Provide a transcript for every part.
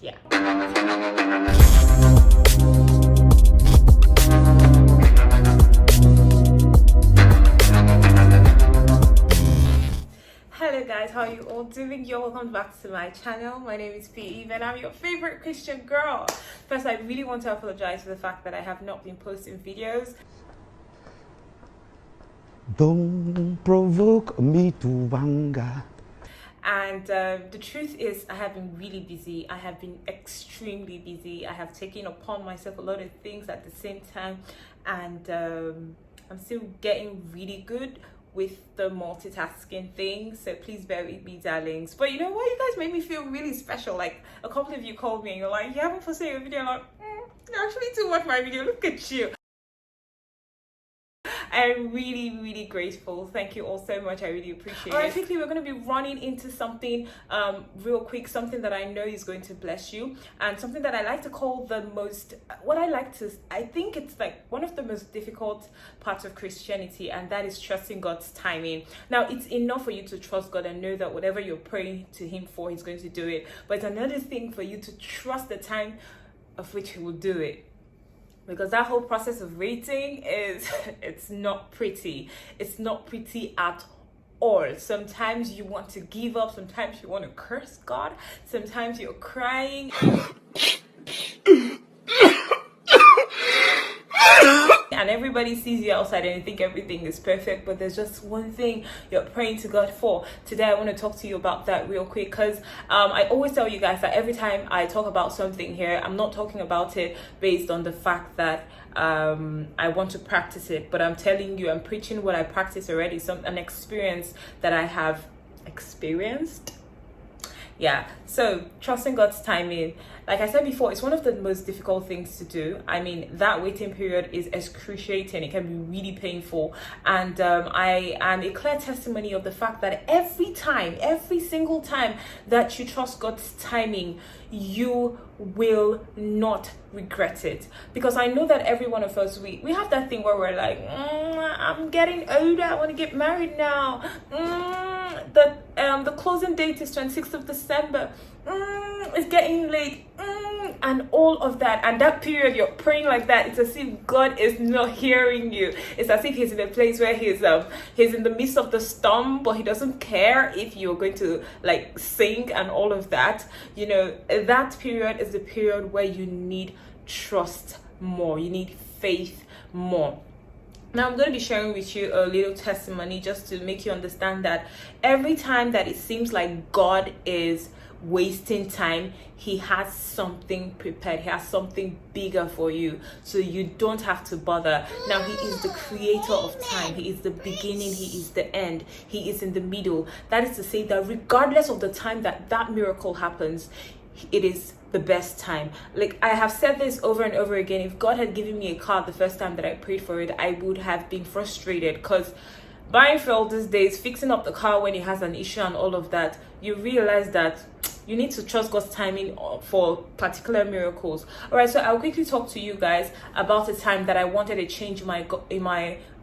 Yeah. Hello guys, how are you all doing? You're welcome back to my channel. My name is Eve and I'm your favorite Christian girl. First, I really want to apologize for the fact that I have not been posting videos. Don't provoke me to anger. And the truth is, I have been really busy. I have been extremely busy. I have taken upon myself a lot of things at the same time, and I'm still getting really good with the multitasking thing, so please bear with me, darlings. But you know what, you guys made me feel really special. Like, a couple of you called me and you're like, you haven't posted a video. I'm like, you actually do watch my video, look at you. I'm really grateful. Thank you all so much. I really appreciate it. All right, quickly, we're going to be running into something real quick, something that I know is going to bless you, and something that I like to call I think it's like one of the most difficult parts of Christianity, and that is trusting God's timing. Now, it's enough for you to trust God and know that whatever you're praying to Him for, He's going to do it. But it's another thing for you to trust the time of which He will do it. Because that whole process of waiting it's not pretty. It's not pretty at all. Sometimes you want to give up. Sometimes you want to curse God. Sometimes you're crying. And everybody sees you outside and you think everything is perfect, but there's just one thing you're praying to God for. Today I want to talk to you about that real quick, because I always tell you guys that every time I talk about something here, I'm not talking about it based on the fact that I want to practice it, but I'm telling you, I'm preaching what I practice already, an experience that I have experienced. Yeah, so trusting God's timing, like I said before, it's one of the most difficult things to do. I mean, that waiting period is excruciating. It can be really painful. And I am a clear testimony of the fact that every single time that you trust God's timing, you will not regret it. Because I know that every one of us, we have that thing where we're like, I'm getting older, I want to get married now. The closing date is 26th of December. It's getting late. And all of that. And that period you're praying like that, it's as if God is not hearing you. It's as if He's in a place where he's in the midst of the storm, but He doesn't care if you're going to like sing and all of that. You know, that period is the period where you need trust more. You need faith more. Now, I'm going to be sharing with you a little testimony just to make you understand that every time that it seems like God is wasting time, He has something prepared. He has something bigger for you, so you don't have to bother. Now, He is the creator of time. He is the beginning. He is the end. He is in the middle. That is to say that regardless of the time that miracle happens, it is the best time. Like, I have said this over and over again. If God had given me a car the first time that I prayed for it, I would have been frustrated, because buying fuel these days, fixing up the car when it has an issue and all of that, you realize that you need to trust God's timing for particular miracles. All right, so I'll quickly talk to you guys about a time that I wanted a change in my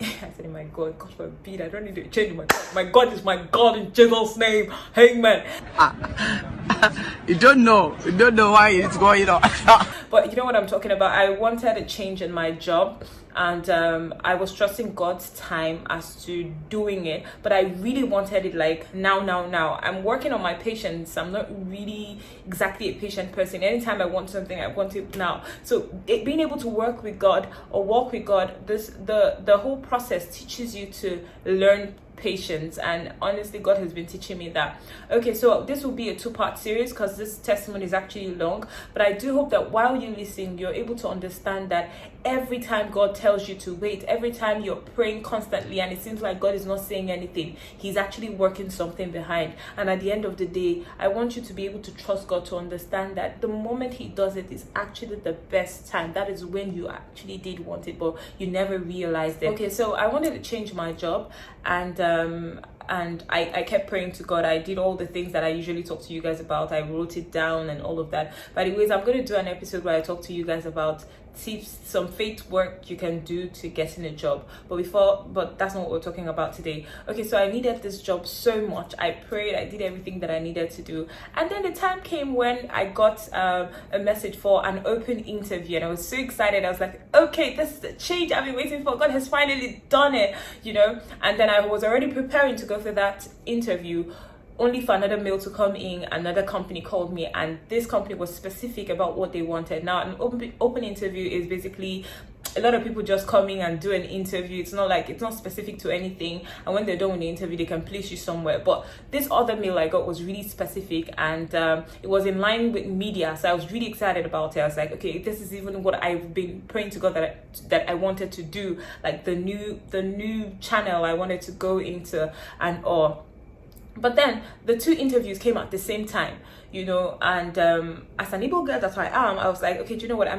I said in my God, God forbid, I don't need to change my God. My God is my God in Jesus' name. Amen. You don't know why it's going on. But you know what I'm talking about. I wanted a change in my job, and I was trusting God's time as to doing it, but I really wanted it like now. I'm working on my patience. I'm not really exactly a patient person. Anytime I want something, I want it now. So being able to work with God or walk with God, the whole process teaches you to learn patience, and honestly, God has been teaching me that. Okay, so this will be a 2-part series because this testimony is actually long, but I do hope that while you listen, you're able to understand that every time God tells you to wait, every time you're praying constantly and it seems like God is not saying anything, He's actually working something behind. And at the end of the day, I want you to be able to trust God, to understand that the moment He does it is actually the best time. That is when you actually did want it, but you never realized it. Okay, so I wanted to change my job, and I kept praying to God. I did all the things that I usually talk to you guys about. I wrote it down and all of that. But anyways, I'm going to do an episode where I talk to you guys about tips, some faith work you can do to getting a job. But that's not what we're talking about today. Okay, so I needed this job so much. I prayed, I did everything that I needed to do, and then the time came when I got a message for an open interview, and I was so excited. I was like, okay, this is the change I've been waiting for. God has finally done it, you know. And then I was already preparing to go for that interview, only for another mail to come in. Another company called me, and this company was specific about what they wanted. Now, an open interview is basically a lot of people just coming and do an interview. It's not specific to anything, and when they're done with the interview, they can place you somewhere. But this other mail I got was really specific, and it was in line with media, so I was really excited about it. I was like, okay, this is even what I've been praying to God that I wanted to do, like the new channel I wanted to go into and all. But then the two interviews came at the same time, you know, and as an Igbo girl that I am, I was like, okay, do you know what, I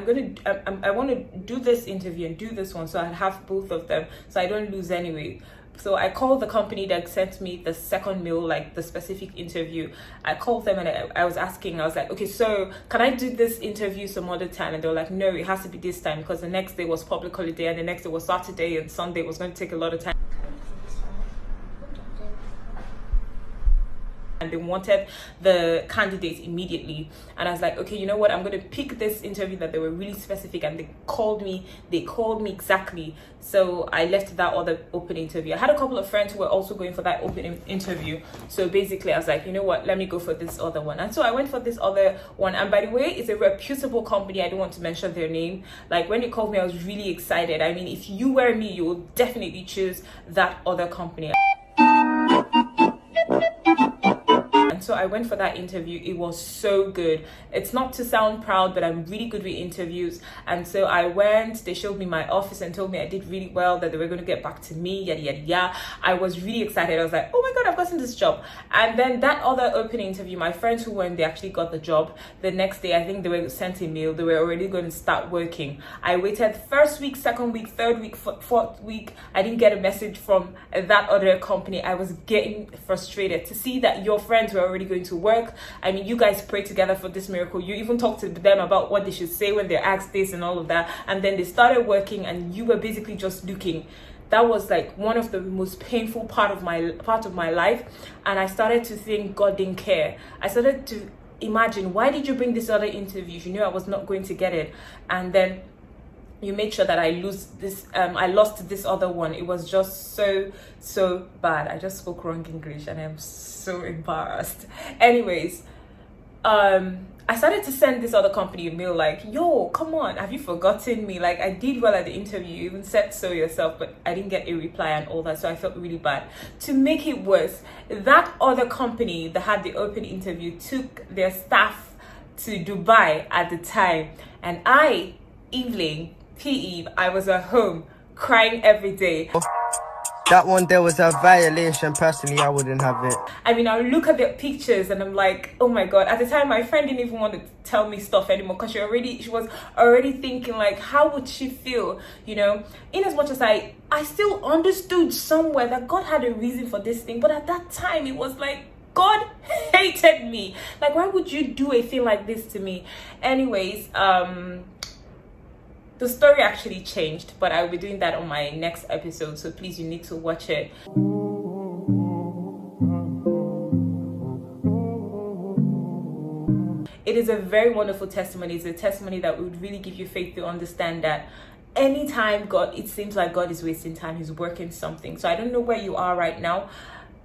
want to do this interview and do this one, so I have both of them, so I don't lose anyway. So I called the company that sent me the second mail, like the specific interview. I called them and I was asking, I was like, okay, so can I do this interview some other time? And they were like, no, it has to be this time, because the next day was public holiday, and the next day was Saturday, and Sunday was going to take a lot of time. And they wanted the candidates immediately, and I was like, okay, you know what, I'm going to pick this interview that they were really specific, and they called me exactly. So I left that other open interview. I had a couple of friends who were also going for that open interview, so basically I was like, you know what, let me go for this other one. And so I went for this other one, and by the way, it's a reputable company. I don't want to mention their name. Like, when they called me, I was really excited. I mean, if you were me, you will definitely choose that other company. And so I went for that interview. It was so good. It's not to sound proud, but I'm really good with interviews. And so I went, they showed me my office and told me I did really well, that they were going to get back to me, yada, yada, yada. I was really excited. I was like, oh my God, I've gotten this job. And then that other open interview, my friends who went, they actually got the job. The next day, I think they were sent a mail. They were already going to start working. I waited first week, second week, third week, fourth week. I didn't get a message from that other company. I was getting frustrated to see that your friends were already going to work. I mean, you guys pray together for this miracle. You even talked to them about what they should say when they're asked this and all of that. And then they started working, and you were basically just looking. That was like one of the most painful part of my life. And I started to think God didn't care. I started to imagine, why did you bring this other interview? You knew I was not going to get it. And then you made sure that I lost this other one. It was just so bad. I just spoke wrong English and I'm so embarrassed. Anyways, I started to send this other company a mail like, yo, come on, have you forgotten me? Like, I did well at the interview, you even said so yourself, but I didn't get a reply and all that, so I felt really bad. To make it worse, that other company that had the open interview took their staff to Dubai at the time, and I, Evelyn, P.E., I was at home crying every day. That one there was a violation. Personally, I wouldn't have it. I mean, I look at the pictures and I'm like, oh my God. At the time, my friend didn't even want to tell me stuff anymore, because she was already thinking like, how would she feel, you know? In as much as I still understood somewhere that God had a reason for this thing, but at that time it was like, God hated me. Like, why would you do a thing like this to me? Anyways, the story actually changed, but I'll be doing that on my next episode, so please, you need to watch it. It is a very wonderful testimony. It's a testimony that would really give you faith to understand that anytime it seems like God is wasting time, He's working something. So I don't know where you are right now.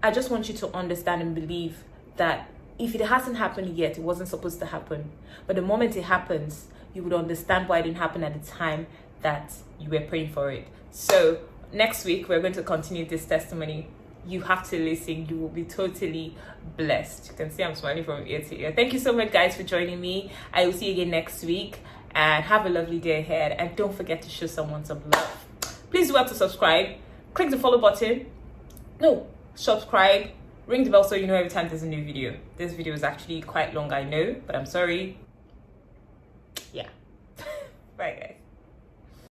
I just want you to understand and believe that if it hasn't happened yet, it wasn't supposed to happen. But the moment it happens, you would understand why it didn't happen at the time that you were praying for it. So next week, we're going to continue this testimony. You have to listen. You will be totally blessed. You can see I'm smiling from ear to ear. Thank you so much, guys, for joining me. I will see you again next week, and have a lovely day ahead. And don't forget to show someone some love. Please do well to subscribe. Click the follow button. No, subscribe. Ring the bell so you know every time there's a new video. This video is actually quite long, I know, but I'm sorry. Yeah. Bye, guys.